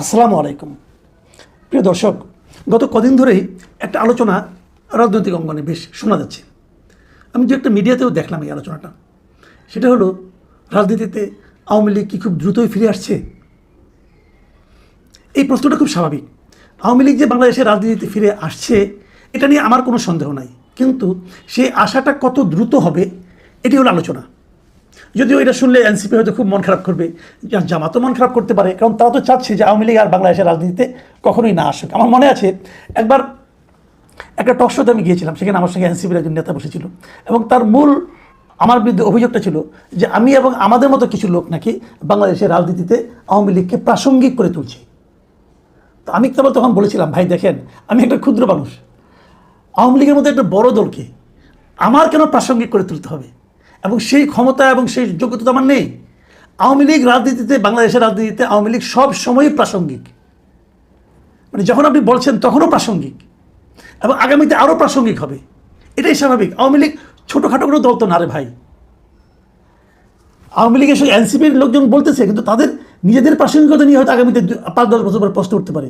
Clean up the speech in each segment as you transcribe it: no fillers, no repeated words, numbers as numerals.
আসসালামু আলাইকুম প্রিয় দর্শক, গত কদিন ধরেই একটা আলোচনা রাজনৈতিক অঙ্গনে বেশ শোনা যাচ্ছে। আমি যে একটা মিডিয়াতেও দেখলাম এই আলোচনাটা, সেটা হলো রাজনীতিতে আওয়ামী লীগ কি খুব দ্রুতই ফিরে আসছে? এই প্রশ্নটা খুব স্বাভাবিক। আওয়ামী লীগ যে বাংলাদেশের রাজনীতিতে ফিরে আসছে এটা নিয়ে আমার কোনো সন্দেহ নাই, কিন্তু সেই আশাটা কত দ্রুত হবে এটি হলো আলোচনা। যদিও এটা শুনলে এনসিপি হয়তো খুব মন খারাপ করবে, জামাতও মন খারাপ করতে পারে, কারণ তারা তো চাচ্ছে যে আওয়ামী লীগ আর বাংলাদেশের রাজনীতিতে কখনোই না আসুক। আমার মনে আছে একবার একটা টক শোতে আমি গিয়েছিলাম, সেখানে আমার সঙ্গে এনসিপির একজন নেতা বসেছিল এবং তার মূল আমার বিরুদ্ধে অভিযোগটা ছিল যে আমি এবং আমাদের মতো কিছু লোক নাকি বাংলাদেশের রাজনীতিতে আওয়ামী লীগকে প্রাসঙ্গিক করে তুলছি। তো আমি কেবল তখন বলেছিলাম, ভাই দেখেন, আমি একটা ক্ষুদ্র মানুষ, আওয়ামী লীগের মধ্যে একটা বড় দলকে আমার কেন প্রাসঙ্গিক করে তুলতে হবে? এবং সেই ক্ষমতা এবং সেই যোগ্যতা তো আমার নেই। আওয়ামী লীগ রাজনীতিতে, বাংলাদেশের রাজনীতিতে আওয়ামী লীগ সব সময়ই প্রাসঙ্গিক, মানে যখন আপনি বলছেন তখনও প্রাসঙ্গিক এবং আগামীতে আরও প্রাসঙ্গিক হবে, এটাই স্বাভাবিক। আওয়ামী লীগ ছোটোখাটো কোনো দল তো না রে ভাই। আওয়ামী লীগের সঙ্গে এনসিপির লোকজন বলতেছে, কিন্তু তাদের নিজেদের প্রাসঙ্গিকতা নিয়ে হয়তো আগামীতে 5-10 বছর পরে প্রশ্ন উঠতে পারে।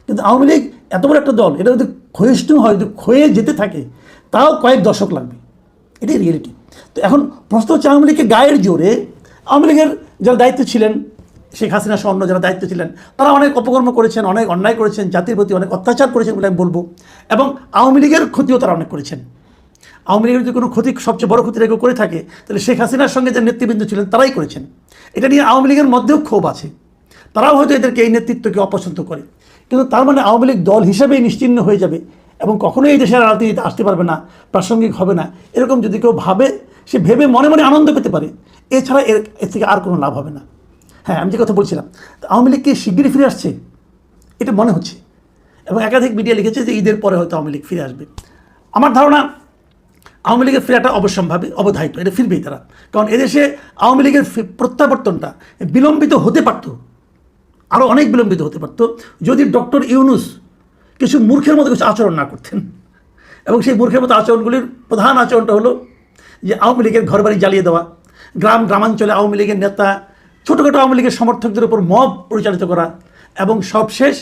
কিন্তু আওয়ামী লীগ এত বড় একটা দল, এটা যদি ক্ষয়িষ্ণু হয়, যদি ক্ষয়ে যেতে থাকে, তাও কয়েক দশক লাগবে, এটাই রিয়েলিটি। তো এখন প্রশ্ন হচ্ছে, আওয়ামী লীগকে গায়ের জোরে, আওয়ামী লীগের যারা দায়িত্ব ছিলেন, শেখ হাসিনা সহ অন্য যারা দায়িত্ব ছিলেন, তারা অনেক অপকর্ম করেছেন, অনেক অন্যায় করেছেন, জাতির প্রতি অনেক অত্যাচার করেছেন বলে আমি বলবো, এবং আওয়ামী লীগের ক্ষতিও তারা অনেক করেছেন। আওয়ামী লীগের যদি কোনো ক্ষতি, সবচেয়ে বড় ক্ষতি রেখে করে থাকে, তাহলে শেখ হাসিনার সঙ্গে যে নেতৃবৃন্দ ছিলেন তারাই করেছেন। এটা নিয়ে আওয়ামী লীগের মধ্যেও ক্ষোভ আছে, তারাও হয়তো এদেরকে, এই নেতৃত্বকে অপছন্দ করে। কিন্তু তার মানে আওয়ামী লীগ দল হিসেবেই নিশ্চিহ্ন হয়ে যাবে এবং কখনোই এই দেশের রাজনীতিতে আসতে পারবে না, প্রাসঙ্গিক হবে না, এরকম যদি কেউ ভাবে, সে ভেবে মনে মনে আনন্দ পেতে পারে, এছাড়া এর থেকে আর কোনো লাভ হবে না। হ্যাঁ, আমি যে কথা বলছিলাম, আওয়ামী লীগ কি শিগগিরই ফিরে আসছে এটা মনে হচ্ছে, এবং একাধিক মিডিয়া লিখেছে যে ঈদের পরে হয়তো আওয়ামী লীগ ফিরে আসবে। আমার ধারণা আওয়ামী লীগের ফেরাটা অবশ্যম্ভাবী, অবধারিত, এটা ফিরবেই তারা। কারণ এদেশে আওয়ামী লীগের প্রত্যাবর্তনটা বিলম্বিত হতে পারত, আরও অনেক বিলম্বিত হতে পারত, যদি ডক্টর ইউনূস কিছু মূর্খের মতো কিছু আচরণ না করতেন। এবং সেই মূর্খের মতো আচরণগুলির প্রধান আচরণটা হলো যে আওয়ামী লীগের ঘরবাড়ি জ্বালিয়ে দেওয়া, গ্রামাঞ্চলে আওয়ামী লীগের নেতা, ছোটোখাটো আওয়ামী লীগের সমর্থকদের উপর মব পরিচালিত করা, এবং সবশেষ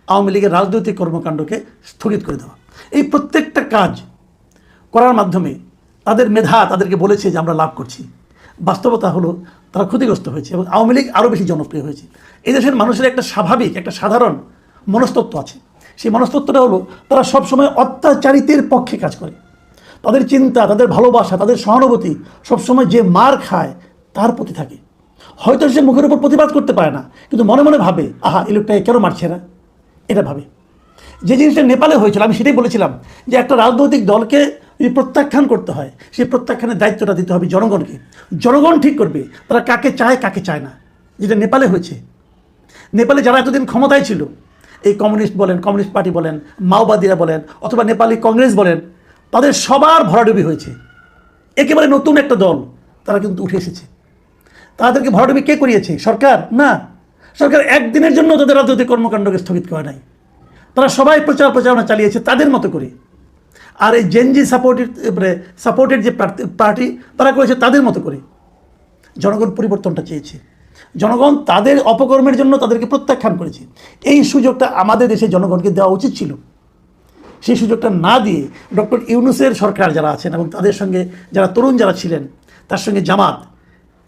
আওয়ামী লীগের রাজনৈতিক কর্মকাণ্ডকে স্থগিত করে দেওয়া। এই প্রত্যেকটা কাজ করার মাধ্যমে তাদের মেধা তাদেরকে বলেছে যে আমরা লাভ করছি। বাস্তবতা হলো তারা ক্ষতিগ্রস্ত হয়েছে এবং আওয়ামী লীগ আরও বেশি জনপ্রিয় হয়েছে। এই দেশের মানুষের একটা স্বাভাবিক, একটা সাধারণ মনস্তত্ত্ব আছে। সেই মনস্তত্ত্বটা হলো তারা সবসময় অত্যাচারিতের পক্ষে কাজ করে। তাদের চিন্তা, তাদের ভালোবাসা, তাদের সহানুভূতি সবসময় যে মার খায় তার প্রতি থাকে। হয়তো সে মুখের উপর প্রতিবাদ করতে পারে না, কিন্তু মনে মনে ভাবে, আহা, এই লোকটাকে কেন মারছে না, এটা ভাবে। যে জিনিসটা নেপালে হয়েছিল, আমি সেটাই বলেছিলাম যে একটা রাজনৈতিক দলকে যদি প্রত্যাখ্যান করতে হয়, সেই প্রত্যাখ্যানের দায়িত্বটা দিতে হবে জনগণকে। জনগণ ঠিক করবে তারা কাকে চায়, কাকে চায় না, যেটা নেপালে হয়েছে। নেপালে যারা এতদিন ক্ষমতায় ছিল, এই কমিউনিস্ট বলেন, কমিউনিস্ট পার্টি বলেন, মাওবাদীরা বলেন, অথবা নেপালি কংগ্রেস বলেন, তাদের সবার ভরাডুবি হয়েছে। একেবারে নতুন একটা দল তারা কিন্তু উঠে এসেছে। তাদেরকে ভরাডুবি কে করিয়েছে? সরকার না। সরকার একদিনের জন্য তাদের রাজনৈতিক কর্মকাণ্ডকে স্থগিত করে নাই। তারা সবাই প্রচারণা চালিয়েছে তাদের মতো করে। আর এই জেনজি সাপোর্টেড যে পার্টি, তারা করেছে তাদের মতো করে। জনগণ পরিবর্তনটা চেয়েছে, জনগণ তাদের অপকর্মের জন্য তাদেরকে প্রত্যাখ্যান করেছে। এই সুযোগটা আমাদের দেশে জনগণকে দেওয়া উচিত ছিল। সেই সুযোগটা না দিয়ে ডক্টর ইউনূসের সরকার যারা আছেন এবং তাদের সঙ্গে যারা তরুণ যারা ছিলেন, তার সঙ্গে জামাত,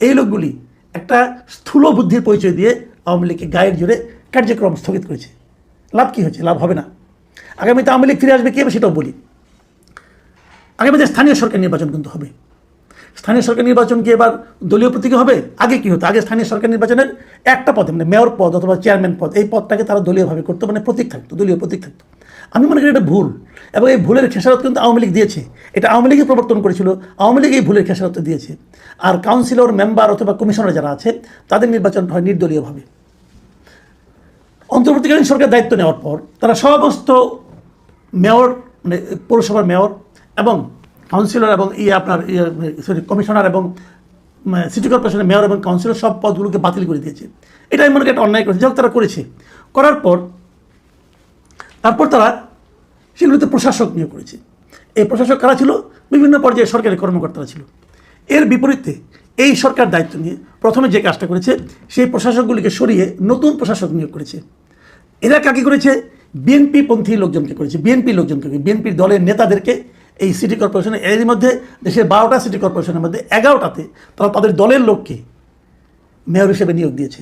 এই লোকগুলি একটা স্থূল বুদ্ধির পরিচয় দিয়ে আওয়ামী লীগকে গায়ের জোরে কার্যক্রম স্থগিত করেছে। লাভ কী হয়েছে? লাভ হবে না। আগামীতে আওয়ামী লীগ ফিরে আসবে কী হবে সেটাও বলি। আগামীতে স্থানীয় সরকার নির্বাচন কিন্তু হবে। স্থানীয় সরকার নির্বাচন কি এবার দলীয় প্রতীকে হবে? আগে কি হতো? আগে স্থানীয় সরকার নির্বাচনের একটা পদে, মানে মেয়র পদ অথবা চেয়ারম্যান পদ, এই পদটাকে তারা দলীয়ভাবে করতো, মানে প্রতীক থাকতো, দলীয় প্রতীক থাকতো। আমি মনে করি এটা ভুল, এবং এই ভুলের খেসারত কিন্তু আওয়ামী লীগ দিয়েছে। এটা আওয়ামী লীগই প্রবর্তন করেছিল, আওয়ামী লীগ এই ভুলের খেসারত দিয়েছে। আর কাউন্সিলর, মেম্বার অথবা কমিশনার যারা আছে, তাদের নির্বাচন হয় নির্দলীয়ভাবে। অন্তর্বর্তীকালীন সরকার দায়িত্ব নেওয়ার পর তারা সমস্ত মেয়র, মানে পৌরসভার মেয়র এবং কাউন্সিলর এবং কমিশনার এবং সিটি কর্পোরেশনের মেয়র এবং কাউন্সিলর সব পদগুলোকে বাতিল করে দিয়েছে। এটা আমি মনে করি একটা অন্যায় করেছে। যাই হোক, তারা করেছে। করার পর তারপর তারা সেগুলোতে প্রশাসক নিয়োগ করেছে। এই প্রশাসক কারা ছিল? বিভিন্ন পর্যায়ে সরকারি কর্মকর্তারা ছিল। এর বিপরীতে এই সরকার দায়িত্ব নিয়ে প্রথমে যে কাজটা করেছে, সেই প্রশাসকগুলিকে সরিয়ে নতুন প্রশাসক নিয়োগ করেছে। এরা কাকে করেছে? বিএনপি পন্থী লোকজনকে করেছে, বিএনপি লোকজনকে, বিএনপির দলের নেতাদেরকে এই সিটি কর্পোরেশনে, এর মধ্যে দেশের 12টা সিটি কর্পোরেশনের মধ্যে 11টাতে তারা তাদের দলের লোককে মেয়র হিসেবে নিয়োগ দিয়েছে।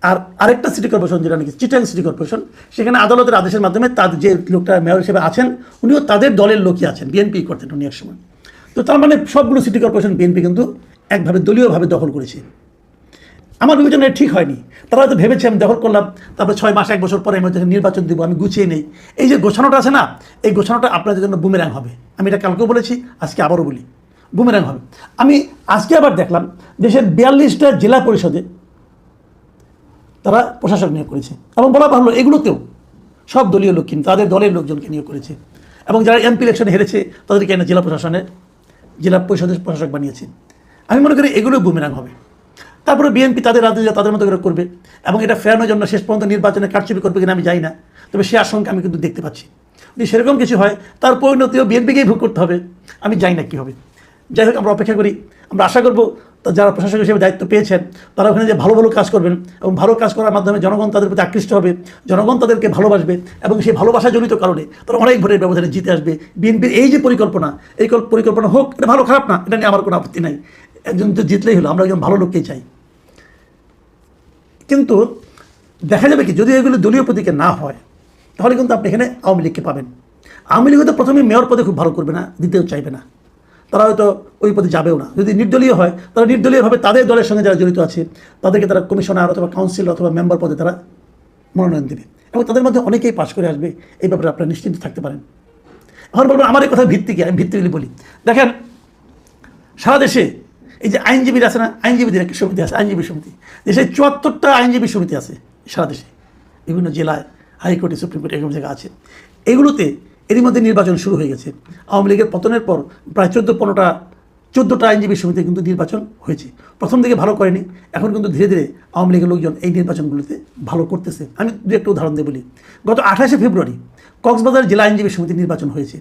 আর আরেকটা সিটি কর্পোরেশন যেটা নাকি চিটাং সিটি কর্পোরেশন, সেখানে আদালতের আদেশের মাধ্যমে তাদের যে লোকটা মেয়র হিসেবে আছেন উনিও তাদের দলের লোকই আছেন, বিএনপি করতেন উনি এক সময়। তো তার মানে সবগুলো সিটি কর্পোরেশন বিএনপি কিন্তু একভাবে দলীয়ভাবে দখল করেছে। আমার বিবেচনা ঠিক হয়নি। তারা হয়তো ভেবেছে আমি দখল করলাম, তারপরে 6 মাস 1 বছর পরে আমি হয়তো নির্বাচন দেবো, আমি গুছিয়ে নেই। এই যে গোছানোটা আছে না, এই গোছানোটা আপনাদের জন্য বুমেরাং হবে। আমি এটা কালকেও বলেছি, আজকে আবারও বলি, বুমেরাং হবে। আমি আজকে আবার দেখলাম দেশের 42টা জেলা পরিষদে তারা প্রশাসক নিয়োগ করেছে, এবং বলা ভালো এগুলোতেও সব দলীয় লোক কিন্তু তাদের দলের লোকজনকে নিয়োগ করেছে, এবং যারা এমপি ইলেকশনে হেরেছে তাদেরকে এনে জেলা প্রশাসনের জেলা পরিষদের প্রশাসক বানিয়েছে। আমি মনে করি এগুলো বুমেরাং হবে। তারপরে বিএনপি তাদের রাজনীতি তাদের মতো করে করবে, এবং এটা ফেরানোর জন্য শেষ পর্যন্ত নির্বাচনে কারচুপি করবে কিনা আমি জানি না, তবে সে আশঙ্কা আমি কিন্তু দেখতে পাচ্ছি। যদি সেরকম কিছু হয় তার পরিণতিও বিএনপিকেই ভোগ করতে হবে, আমি জানি না কী হবে। যাই হোক, আমরা অপেক্ষা করি। আমরা আশা করব যারা প্রশাসক হিসেবে দায়িত্ব পেয়েছেন তারা ওখানে যে ভালো ভালো কাজ করবেন, এবং ভালো কাজ করার মাধ্যমে জনগণ তাদের প্রতি আকৃষ্ট হবে, জনগণ তাদেরকে ভালোবাসবে, এবং সেই ভালোবাসা জনিত কারণে তারা অনেক ভোটের ব্যবধানে জিতে আসবে। বিএনপির এই যে পরিকল্পনা, এই পরিকল্পনা হোক, এটা ভালো খারাপ না, এটা নিয়ে আমার কোনো আপত্তি নাই। একজন তো জিতলেই হলো, আমরা একজন ভালো লোককেই চাই। কিন্তু দেখা যাবে কি, যদি এগুলো দলীয় প্রতীকে না হয় তাহলে কিন্তু আপনি এখানে আওয়ামী লীগকে পাবেন। আওয়ামী লীগ হয়তো প্রথমে মেয়র পদে খুব ভালো করবে না, দিতেও চাইবে না, তারা হয়তো ওই পদে যাবেও না। যদি নির্দলীয় হয় তারা নির্দলীয়ভাবে তাদের দলের সঙ্গে যারা জড়িত আছে তাদেরকে তারা কমিশনার অথবা কাউন্সিল অথবা মেম্বার পদে তারা মনোনয়ন দেবে, এবং তাদের মধ্যে অনেকেই পাশ করে আসবে। এই ব্যাপারে আপনারা নিশ্চিন্ত থাকতে পারেন। এখন বলবেন আমার এই কথা ভিত্তি কি? আমি ভিত্তিগুলি বলি। দেখেন, সারা দেশে এই যে আইনজীবীরা আছে না, আইনজীবীদের একটা সমিতি আছে, আইনজীবী সমিতি। দেশে 74টা আইনজীবী সমিতি আছে সারা দেশে, বিভিন্ন জেলায়, হাইকোর্টে, সুপ্রিম কোর্টে এরকম জায়গা আছে। এগুলোতে এরই মধ্যে নির্বাচন শুরু হয়ে গেছে। আওয়ামী লীগের পতনের পর প্রায় 14-15টা আইনজীবী সমিতি কিন্তু নির্বাচন হয়েছে। প্রথম দিকে ভালো করেনি, এখন কিন্তু ধীরে ধীরে আওয়ামী লীগের লোকজন এই নির্বাচনগুলোতে ভালো করতেছে। আমি দু একটা উদাহরণ দিয়ে বলি। গত 28শে ফেব্রুয়ারি কক্সবাজার জেলা আইনজীবী সমিতি নির্বাচন হয়েছে।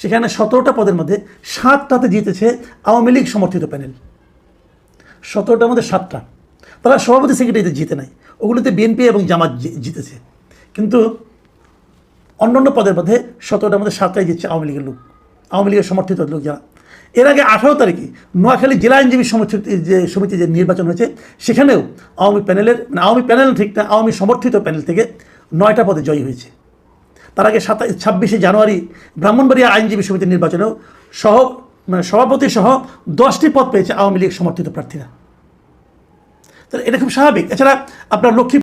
সেখানে 17টা পদের মধ্যে 7টাতে জিতেছে আওয়ামী লীগ সমর্থিত প্যানেল। 17টার মধ্যে 7টা, তারা সভাপতি সেক্রেটারিতে জিতে নাই, ওগুলোতে বিএনপি এবং জামাত জিতেছে। কিন্তু অন্যান্য পদের মধ্যে 17টার মধ্যে 7টাই জিতছে আওয়ামী লীগের লোক, আওয়ামী লীগের সমর্থিত লোক যারা। এর আগে 18 তারিখে নোয়াখালী জেলা আইনজীবী সমিতি যে নির্বাচন হয়েছে, সেখানেও আওয়ামী প্যানেলের, মানে আওয়ামী প্যানেল ঠিক না, আওয়ামী সমর্থিত প্যানেল থেকে 9টা পদে জয়ী হয়েছে। তার আগে 26শে জানুয়ারি ব্রাহ্মণবাড়িয়া আইনজীবী সমিতির নির্বাচনেও সভাপতি সহ 10টি পদ পেয়েছে আওয়ামী লীগ সমর্থিত প্রার্থীরা। তাহলে এটা খুব স্বাভাবিক। এছাড়া আপনার লক্ষ্মী